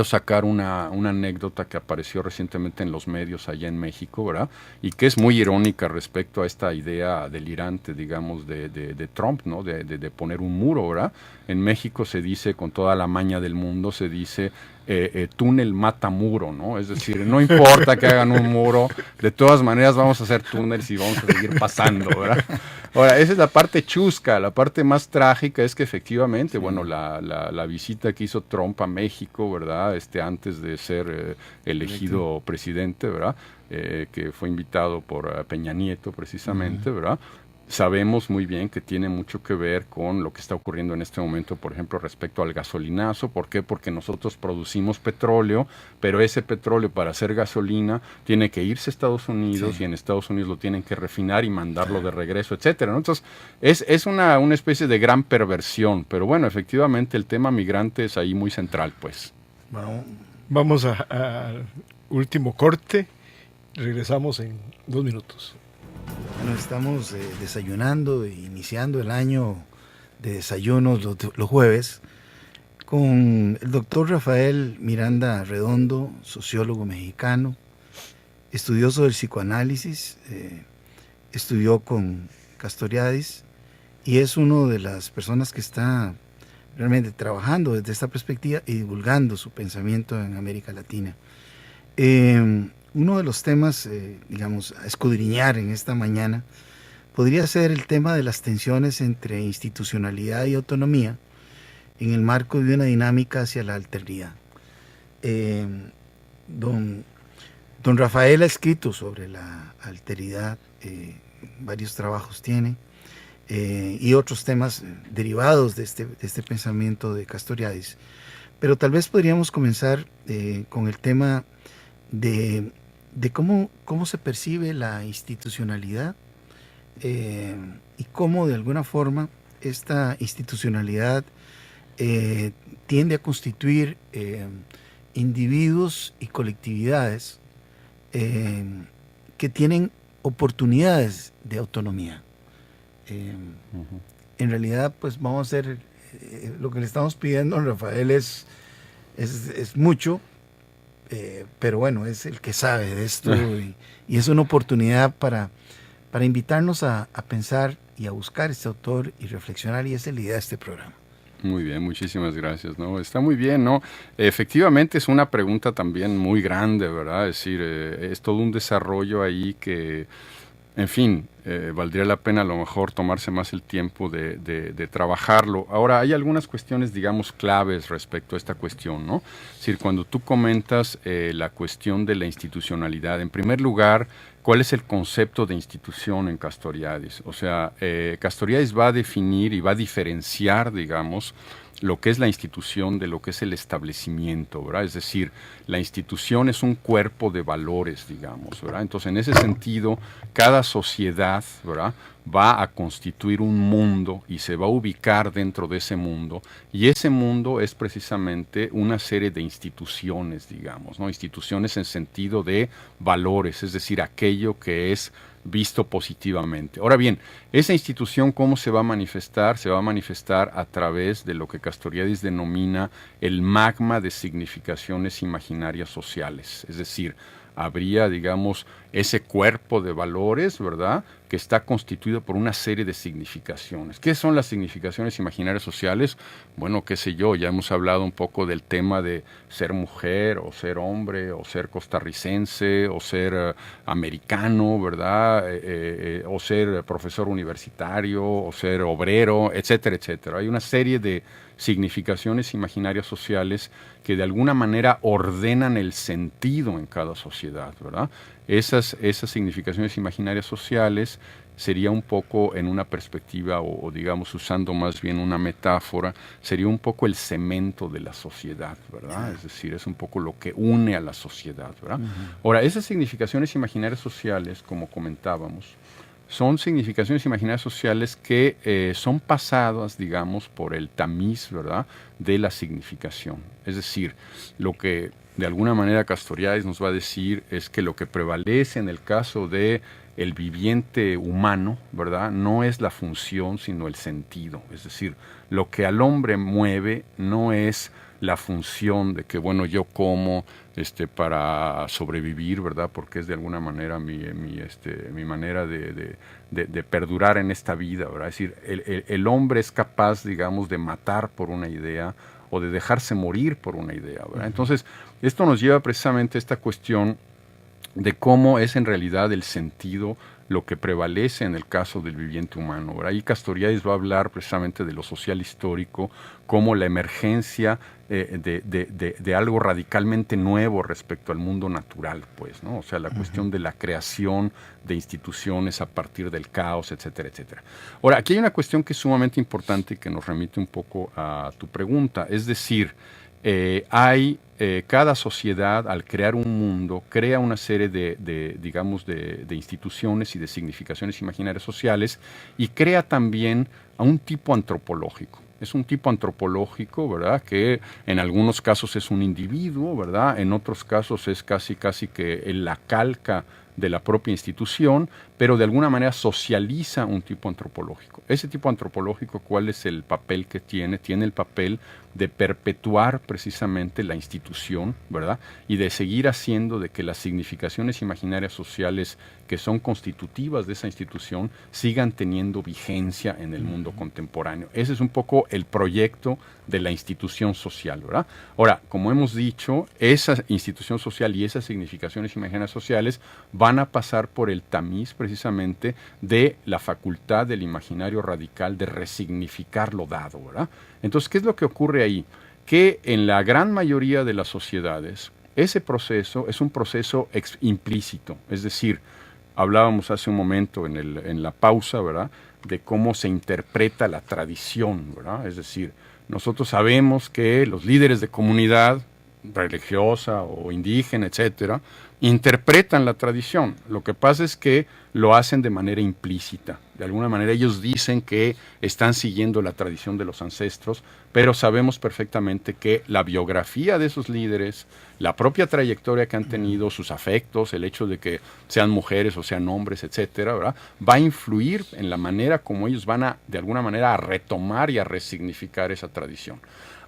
sacar una anécdota que apareció recientemente en los medios allá en México, ¿verdad? Y que es muy irónica respecto a esta idea delirante, digamos, de Trump, ¿no? De poner un muro, ¿verdad? En México se dice, con toda la maña del mundo, se dice túnel mata muro, ¿no? Es decir, no importa que hagan un muro, de todas maneras vamos a hacer túneles y vamos a seguir pasando, ¿verdad? Ahora, esa es la parte chusca, la parte más trágica es que efectivamente, sí, bueno, la visita que hizo Trump a México, ¿verdad? Antes de ser elegido presidente, ¿verdad? Que fue invitado por Peña Nieto precisamente, ¿verdad? Sabemos muy bien que tiene mucho que ver con lo que está ocurriendo en este momento, por ejemplo, respecto al gasolinazo. ¿Por qué? Porque nosotros producimos petróleo, pero ese petróleo para hacer gasolina tiene que irse a Estados Unidos, sí, y en Estados Unidos lo tienen que refinar y mandarlo de regreso, etcétera, ¿no? Entonces, es una especie de gran perversión, pero bueno, efectivamente el tema migrante es ahí muy central, pues. Bueno, vamos al último corte, regresamos en 2 minutos. Bueno, estamos desayunando e iniciando el año de desayunos los jueves con el doctor Rafael Miranda Redondo, sociólogo mexicano, estudioso del psicoanálisis, estudió con Castoriadis y es una de las personas que está realmente trabajando desde esta perspectiva y divulgando su pensamiento en América Latina. Uno de los temas, digamos, a escudriñar en esta mañana podría ser el tema de las tensiones entre institucionalidad y autonomía en el marco de una dinámica hacia la alteridad. Don Rafael ha escrito sobre la alteridad, varios trabajos tiene, y otros temas derivados de este pensamiento de Castoriadis. Pero tal vez podríamos comenzar con el tema de cómo se percibe la institucionalidad y cómo de alguna forma esta institucionalidad tiende a constituir individuos y colectividades que tienen oportunidades de autonomía. En realidad, pues vamos a hacer lo que le estamos pidiendo a Rafael es mucho. Pero bueno, es el que sabe de esto y es una oportunidad para invitarnos a pensar y a buscar este autor y reflexionar, y esa es la idea de este programa. Muy bien, muchísimas gracias, ¿no? Está muy bien, ¿no? Efectivamente es una pregunta también muy grande, ¿verdad? Es decir, es todo un desarrollo ahí que, en fin, valdría la pena a lo mejor tomarse más el tiempo de trabajarlo. Ahora, hay algunas cuestiones, digamos, claves respecto a esta cuestión, ¿no? Es decir, cuando tú comentas la cuestión de la institucionalidad, en primer lugar, ¿cuál es el concepto de institución en Castoriadis? O sea, Castoriadis va a definir y va a diferenciar, digamos, lo que es la institución de lo que es el establecimiento, ¿verdad? Es decir, la institución es un cuerpo de valores, digamos, ¿verdad? Entonces, en ese sentido, cada sociedad, ¿verdad?, va a constituir un mundo y se va a ubicar dentro de ese mundo, y ese mundo es precisamente una serie de instituciones, digamos, ¿no? Instituciones en sentido de valores, es decir, aquello que es visto positivamente. Ahora bien, esa institución, ¿cómo se va a manifestar? Se va a manifestar a través de lo que Castoriadis denomina el magma de significaciones imaginarias sociales, es decir, habría, digamos, ese cuerpo de valores, ¿verdad?, que está constituido por una serie de significaciones. ¿Qué son las significaciones imaginarias sociales? Bueno, qué sé yo, ya hemos hablado un poco del tema de ser mujer, o ser hombre, o ser costarricense, o ser americano, ¿verdad?, o ser profesor universitario, o ser obrero, etcétera, etcétera. Hay una serie de significaciones imaginarias sociales que de alguna manera ordenan el sentido en cada sociedad, ¿verdad? Esas significaciones imaginarias sociales sería un poco en una perspectiva, o digamos usando más bien una metáfora, sería un poco el cemento de la sociedad, ¿verdad? Es decir, es un poco lo que une a la sociedad, ¿verdad? Ahora, esas significaciones imaginarias sociales, como comentábamos, son significaciones imaginarias sociales que son pasadas, digamos, por el tamiz, ¿verdad?, de la significación. Es decir, lo que de alguna manera Castoriadis nos va a decir es que lo que prevalece en el caso de el viviente humano, ¿verdad?, no es la función, sino el sentido. Es decir, lo que al hombre mueve no es la función de que, bueno, yo como para sobrevivir, ¿verdad?, porque es de alguna manera mi manera de perdurar en esta vida, ¿verdad? Es decir, el hombre es capaz, digamos, de matar por una idea o de dejarse morir por una idea, ¿verdad? Entonces, esto nos lleva precisamente a esta cuestión de cómo es en realidad el sentido lo que prevalece en el caso del viviente humano, ¿verdad? Ahí Castoriadis va a hablar precisamente de lo social histórico como la emergencia de algo radicalmente nuevo respecto al mundo natural, pues, ¿no? O sea, la cuestión de la creación de instituciones a partir del caos, etcétera, etcétera. Ahora, aquí hay una cuestión que es sumamente importante y que nos remite un poco a tu pregunta, es decir, cada sociedad, al crear un mundo, crea una serie de instituciones y de significaciones imaginarias sociales, y crea también a un tipo antropológico. Es un tipo antropológico, ¿verdad?, que en algunos casos es un individuo, ¿verdad?, en otros casos es casi que la calca de la propia institución, pero de alguna manera socializa un tipo antropológico. Ese tipo antropológico, ¿cuál es el papel que tiene? Tiene el papel de perpetuar precisamente la institución, ¿verdad?, y de seguir haciendo de que las significaciones imaginarias sociales que son constitutivas de esa institución sigan teniendo vigencia en el mundo contemporáneo. Ese es un poco el proyecto de la institución social, ¿verdad? Ahora, como hemos dicho, esa institución social y esas significaciones imaginarias sociales van a pasar por el tamiz precisamente de la facultad del imaginario radical de resignificar lo dado, ¿verdad? Entonces, ¿qué es lo que ocurre ahí? Que en la gran mayoría de las sociedades, ese proceso es un proceso implícito, es decir, hablábamos hace un momento en la pausa, ¿verdad?, de cómo se interpreta la tradición, ¿verdad? Es decir, nosotros sabemos que los líderes de comunidad religiosa o indígena, etcétera, interpretan la tradición. Lo que pasa es que lo hacen de manera implícita. De alguna manera ellos dicen que están siguiendo la tradición de los ancestros, pero sabemos perfectamente que la biografía de esos líderes, la propia trayectoria que han tenido, sus afectos, el hecho de que sean mujeres o sean hombres, etcétera, ¿verdad?, va a influir en la manera como ellos van de alguna manera, a retomar y a resignificar esa tradición.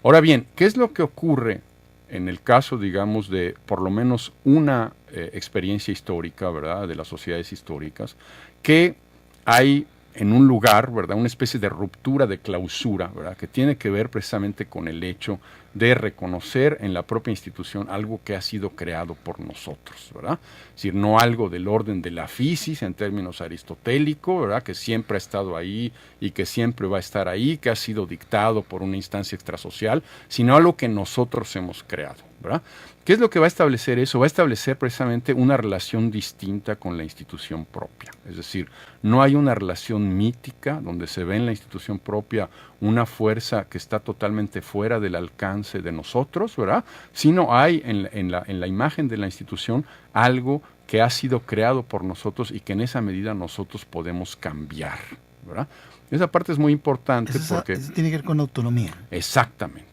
Ahora bien, ¿qué es lo que ocurre en el caso, digamos, de por lo menos una experiencia histórica, ¿verdad?, de las sociedades históricas, que hay en un lugar, ¿verdad?, una especie de ruptura, de clausura, ¿verdad?, que tiene que ver precisamente con el hecho de reconocer en la propia institución algo que ha sido creado por nosotros, ¿verdad? Es decir, no algo del orden de la physis en términos aristotélicos, ¿verdad? Que siempre ha estado ahí y que siempre va a estar ahí, que ha sido dictado por una instancia extrasocial, sino algo que nosotros hemos creado, ¿verdad? ¿Qué es lo que va a establecer eso? Va a establecer precisamente una relación distinta con la institución propia. Es decir, no hay una relación mítica donde se ve en la institución propia una fuerza que está totalmente fuera del alcance de nosotros, ¿verdad? Sino hay en la imagen de la institución algo que ha sido creado por nosotros y que en esa medida nosotros podemos cambiar, ¿verdad? Esa parte es muy importante porque... Eso tiene que ver con autonomía. Exactamente.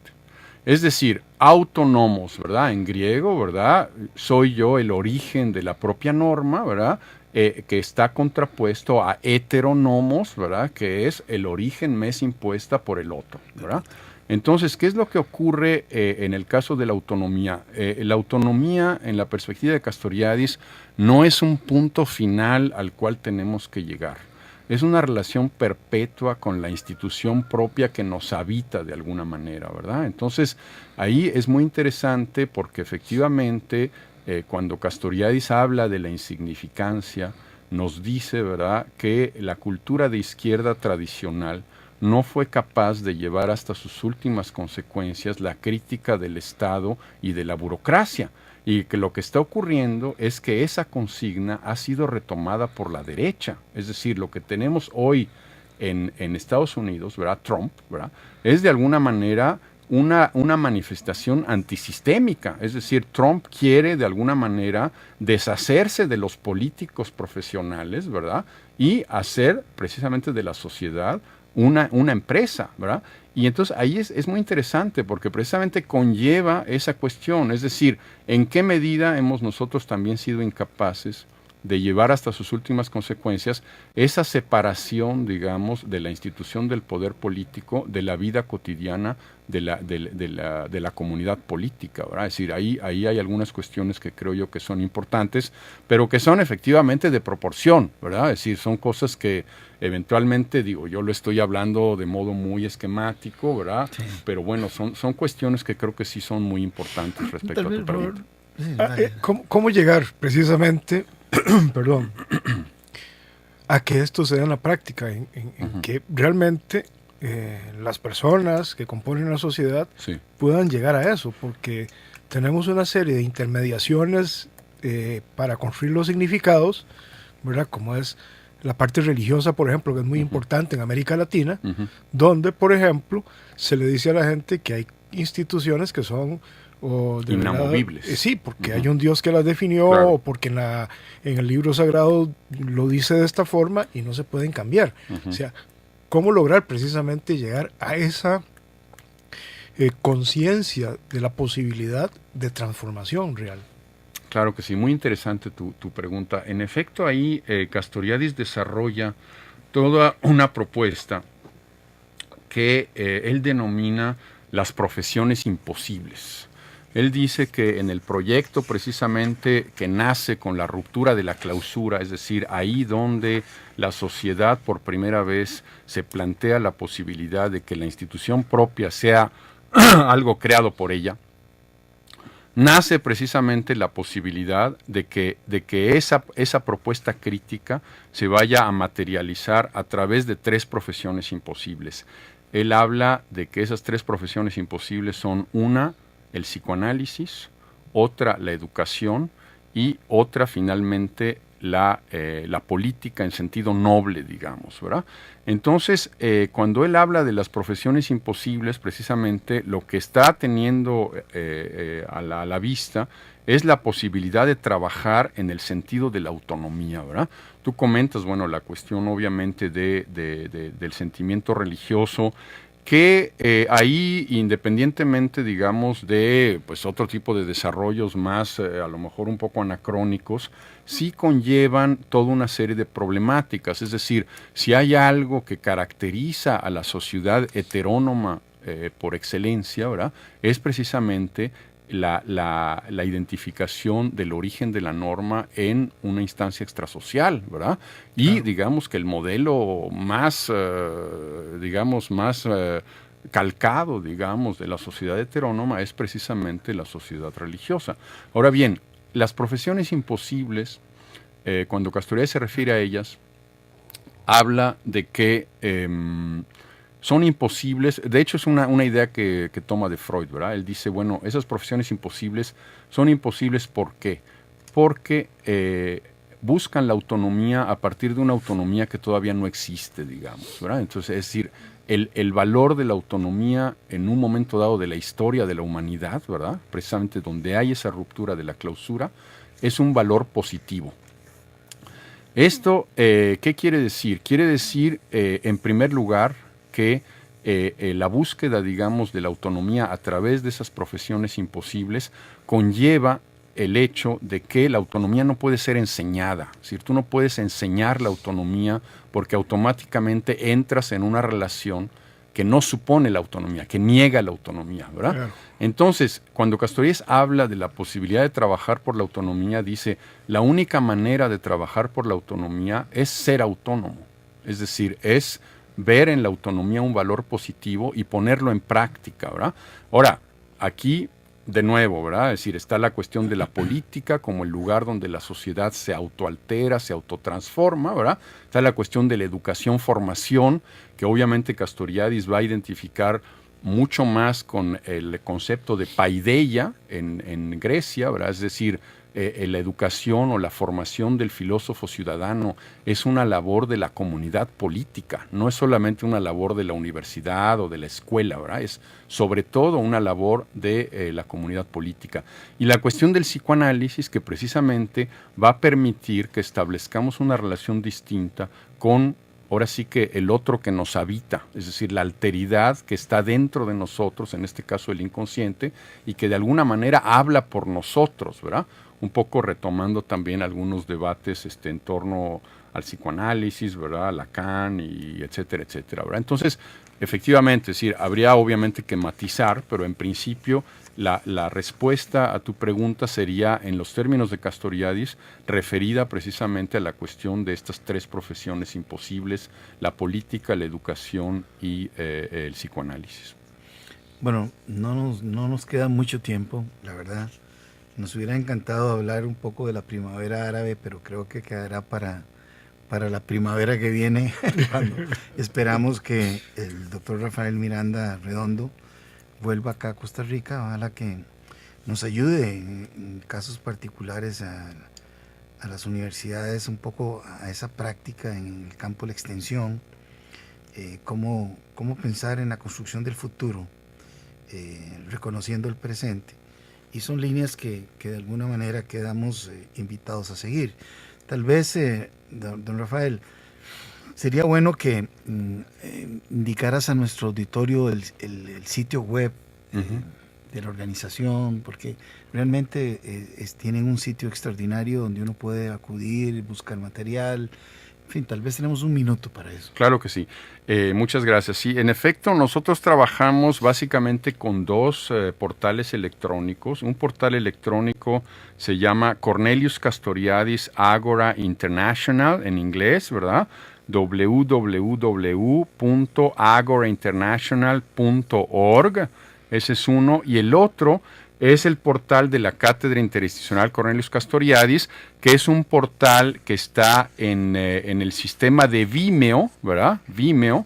Es decir, autónomos, ¿verdad? En griego, ¿verdad? Soy yo el origen de la propia norma, ¿verdad? Que está contrapuesto a heteronomos, ¿verdad? Que es el origen me es impuesta por el otro, ¿verdad? Entonces, ¿qué es lo que ocurre en el caso de la autonomía? La autonomía, en la perspectiva de Castoriadis, no es un punto final al cual tenemos que llegar. Es una relación perpetua con la institución propia que nos habita de alguna manera, ¿verdad? Entonces, ahí es muy interesante porque efectivamente cuando Castoriadis habla de la insignificancia, nos dice, ¿verdad?, que la cultura de izquierda tradicional no fue capaz de llevar hasta sus últimas consecuencias la crítica del Estado y de la burocracia. Y que lo que está ocurriendo es que esa consigna ha sido retomada por la derecha. Es decir, lo que tenemos hoy en Estados Unidos, ¿verdad? Trump, ¿verdad? Es de alguna manera una manifestación antisistémica. Es decir, Trump quiere de alguna manera deshacerse de los políticos profesionales, ¿verdad? Y hacer precisamente de la sociedad una empresa, ¿verdad? Y entonces ahí es muy interesante porque precisamente conlleva esa cuestión, es decir, en qué medida hemos nosotros también sido incapaces de llevar hasta sus últimas consecuencias esa separación, digamos, de la institución del poder político, de la vida cotidiana de la comunidad política, ¿verdad? Es decir, ahí hay algunas cuestiones que creo yo que son importantes, pero que son efectivamente de proporción, ¿verdad? Es decir, son cosas que eventualmente, digo, yo lo estoy hablando de modo muy esquemático, ¿verdad? Sí. Pero bueno, son cuestiones que creo que sí son muy importantes respecto a tu pregunta. ¿Cómo llegar precisamente, perdón, a que esto se dé en la práctica, en que realmente las personas que componen la sociedad sí. puedan llegar a eso? Porque tenemos una serie de intermediaciones para construir los significados, ¿verdad? Como es la parte religiosa, por ejemplo, que es muy importante en América Latina, donde, por ejemplo, se le dice a la gente que hay instituciones que son inamovibles. Sí, porque hay un Dios que las definió, claro. o porque en el libro sagrado lo dice de esta forma y no se pueden cambiar. O sea, ¿cómo lograr precisamente llegar a esa conciencia de la posibilidad de transformación real? Claro que sí, muy interesante tu pregunta. En efecto, ahí Castoriadis desarrolla toda una propuesta que él denomina las profesiones imposibles. Él dice que en el proyecto precisamente que nace con la ruptura de la clausura, es decir, ahí donde la sociedad por primera vez se plantea la posibilidad de que la institución propia sea algo creado por ella, nace precisamente la posibilidad de que esa propuesta crítica se vaya a materializar a través de 3 profesiones imposibles. Él habla de que esas 3 profesiones imposibles son una, el psicoanálisis, otra, la educación y otra, finalmente, la política en sentido noble, digamos, ¿verdad? Entonces, cuando él habla de las profesiones imposibles, precisamente lo que está teniendo a la vista es la posibilidad de trabajar en el sentido de la autonomía, ¿verdad? Tú comentas, bueno, la cuestión obviamente del sentimiento religioso, que ahí, independientemente, digamos, de pues otro tipo de desarrollos más, a lo mejor un poco anacrónicos, sí conllevan toda una serie de problemáticas. Es decir, si hay algo que caracteriza a la sociedad heterónoma por excelencia, ¿verdad?, es precisamente la identificación del origen de la norma en una instancia extrasocial, ¿verdad? Y claro, digamos que el modelo más, calcado, digamos, de la sociedad heterónoma es precisamente la sociedad religiosa. Ahora bien, las profesiones imposibles, cuando Castoriadis se refiere a ellas, habla de que son imposibles. De hecho, es una idea que toma de Freud, ¿verdad? Él dice, bueno, esas profesiones imposibles son imposibles, ¿por qué? Porque buscan la autonomía a partir de una autonomía que todavía no existe, digamos, ¿verdad? Entonces, es decir, el valor de la autonomía en un momento dado de la historia de la humanidad, ¿verdad? Precisamente donde hay esa ruptura de la clausura, es un valor positivo. Esto, ¿qué quiere decir? Quiere decir, en primer lugar, que la búsqueda, digamos, de la autonomía a través de esas profesiones imposibles conlleva el hecho de que la autonomía no puede ser enseñada. Es decir, tú no puedes enseñar la autonomía porque automáticamente entras en una relación que no supone la autonomía, que niega la autonomía, ¿verdad? Claro. Entonces, cuando Castoriadis habla de la posibilidad de trabajar por la autonomía, dice, la única manera de trabajar por la autonomía es ser autónomo. Es decir, es ver en la autonomía un valor positivo y ponerlo en práctica, ¿verdad? Ahora, aquí, de nuevo, ¿verdad? Es decir, está la cuestión de la política como el lugar donde la sociedad se autoaltera, se autotransforma, ¿verdad? Está la cuestión de la educación, formación, que obviamente Castoriadis va a identificar mucho más con el concepto de paideia en Grecia, ¿verdad? Es decir, la educación o la formación del filósofo ciudadano es una labor de la comunidad política, no es solamente una labor de la universidad o de la escuela, ¿verdad? Es sobre todo una labor de la comunidad política. Y la cuestión del psicoanálisis, que precisamente va a permitir que establezcamos una relación distinta con, ahora sí, que el otro que nos habita, es decir, la alteridad que está dentro de nosotros, en este caso el inconsciente, y que de alguna manera habla por nosotros, ¿verdad? Un poco retomando también algunos debates en torno al psicoanálisis, ¿verdad? Lacan y etcétera, etcétera, ¿verdad? Entonces, efectivamente, es decir, habría obviamente que matizar, pero en principio la respuesta a tu pregunta sería, en los términos de Castoriadis, referida precisamente a la cuestión de estas tres profesiones imposibles, la política, la educación y el psicoanálisis. Bueno, no nos queda mucho tiempo, la verdad. Nos hubiera encantado hablar un poco de la primavera árabe, pero creo que quedará para la primavera que viene, cuando esperamos que el doctor Rafael Miranda Redondo vuelva acá a Costa Rica. Ojalá que nos ayude en casos particulares a las universidades un poco a esa práctica en el campo de la extensión, cómo pensar en la construcción del futuro, reconociendo el presente. Y son líneas que de alguna manera quedamos invitados a seguir. Tal vez, don Rafael, sería bueno que indicaras a nuestro auditorio el sitio web de la organización, porque realmente tienen un sitio extraordinario donde uno puede acudir, buscar material. En fin, tal vez tenemos un minuto para eso. Claro que sí. Muchas gracias. Sí, en efecto, nosotros trabajamos básicamente con dos portales electrónicos. Un portal electrónico se llama Cornelius Castoriadis Agora International, en inglés, ¿verdad? www.agorainternational.org. Ese es uno. Y el otro es el portal de la Cátedra Interinstitucional Cornelius Castoriadis, que es un portal que está en el sistema de Vimeo, ¿verdad? Vimeo.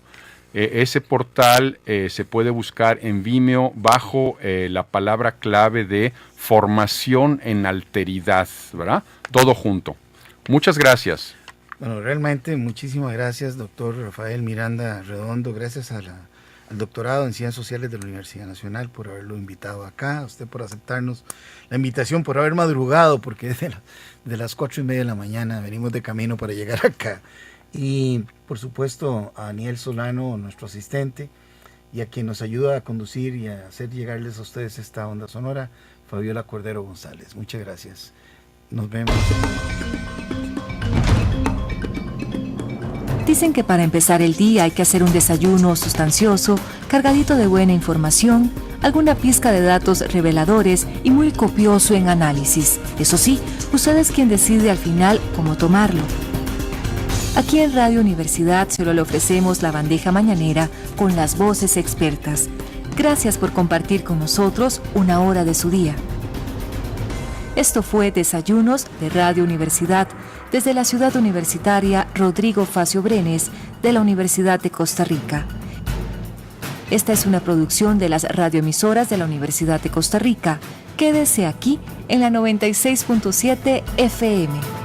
Ese portal se puede buscar en Vimeo bajo la palabra clave de formación en alteridad, ¿verdad? Todo junto. Muchas gracias. Bueno, realmente muchísimas gracias, doctor Rafael Miranda Redondo. Gracias al doctorado en Ciencias Sociales de la Universidad Nacional por haberlo invitado acá, a usted por aceptarnos la invitación, por haber madrugado, porque es de las 4:30 de la mañana, venimos de camino para llegar acá. Y por supuesto a Daniel Solano, nuestro asistente, y a quien nos ayuda a conducir y a hacer llegarles a ustedes esta onda sonora, Fabiola Cordero González. Muchas gracias. Nos vemos. Dicen que para empezar el día hay que hacer un desayuno sustancioso, cargadito de buena información, alguna pizca de datos reveladores y muy copioso en análisis. Eso sí, usted es quien decide al final cómo tomarlo. Aquí en Radio Universidad solo le ofrecemos la bandeja mañanera con las voces expertas. Gracias por compartir con nosotros una hora de su día. Esto fue Desayunos de Radio Universidad desde la ciudad universitaria Rodrigo Facio Brenes de la Universidad de Costa Rica. Esta es una producción de las radioemisoras de la Universidad de Costa Rica. Quédese aquí en la 96.7 FM.